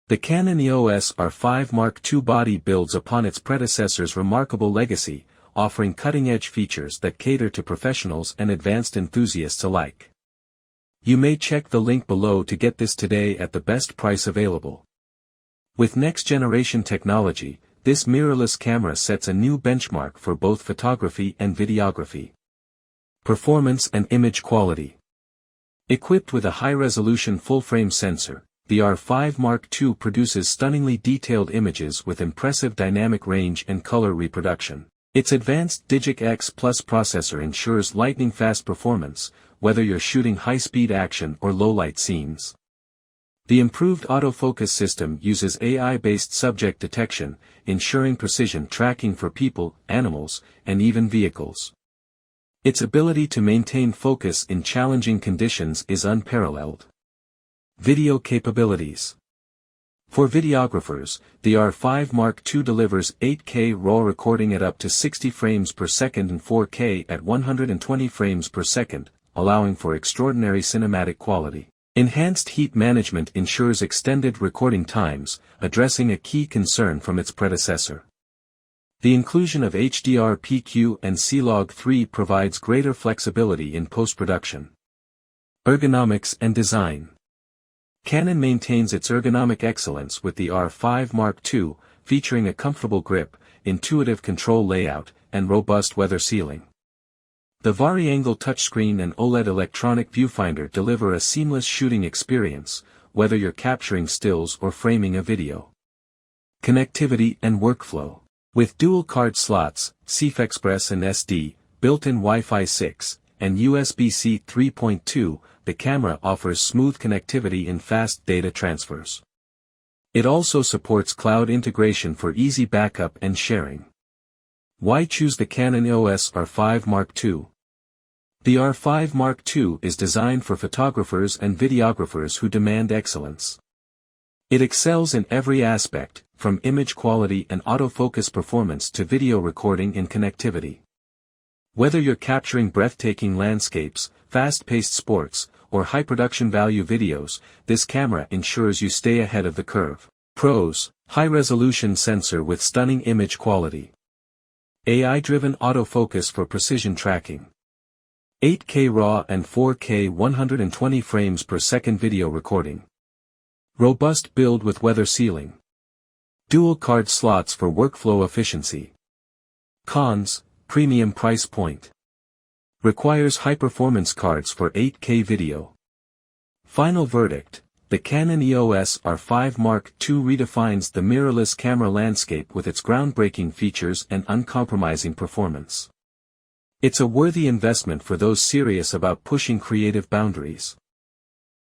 The Canon EOS R5 Mark II body builds upon its predecessor's remarkable legacy, offering cutting-edge features that cater to professionals and advanced enthusiasts alike. You may check the link below to get this today at the best price available. With next-generation technology, this mirrorless camera sets a new benchmark for both photography and videography. Performance and image quality. Equipped with a high-resolution full-frame sensor, the R5 Mark II produces stunningly detailed images with impressive dynamic range and color reproduction. Its advanced Digic X Plus processor ensures lightning-fast performance, whether you're shooting high-speed action or low-light scenes. The improved autofocus system uses AI-based subject detection, ensuring precision tracking for people, animals, and even vehicles. Its ability to maintain focus in challenging conditions is unparalleled. Video capabilities. For videographers, the R5 Mark II delivers 8K RAW recording at up to 60 frames per second and 4K at 120 frames per second, allowing for extraordinary cinematic quality. Enhanced heat management ensures extended recording times, addressing a key concern from its predecessor. The inclusion of HDR PQ and C-Log 3 provides greater flexibility in post-production. Ergonomics and design. Canon maintains its ergonomic excellence with the R5 Mark II, featuring a comfortable grip, intuitive control layout, and robust weather sealing. The vari-angle touchscreen and OLED electronic viewfinder deliver a seamless shooting experience, whether you're capturing stills or framing a video. Connectivity and workflow. With dual card slots, CFexpress and SD, built-in Wi-Fi 6, and USB-C 3.2, the camera offers smooth connectivity and fast data transfers. It also supports cloud integration for easy backup and sharing. Why choose the Canon EOS R5 Mark II? The R5 Mark II is designed for photographers and videographers who demand excellence. It excels in every aspect, from image quality and autofocus performance to video recording and connectivity. Whether you're capturing breathtaking landscapes, fast-paced sports, or high-production value videos, this camera ensures you stay ahead of the curve. Pros: high-resolution sensor with stunning image quality. AI-driven autofocus for precision tracking. 8K RAW and 4K 120 frames per second video recording. Robust build with weather sealing. Dual card slots for workflow efficiency. Cons: premium price point. Requires high-performance cards for 8K video. Final verdict: the Canon EOS R5 Mark II redefines the mirrorless camera landscape with its groundbreaking features and uncompromising performance. It's a worthy investment for those serious about pushing creative boundaries.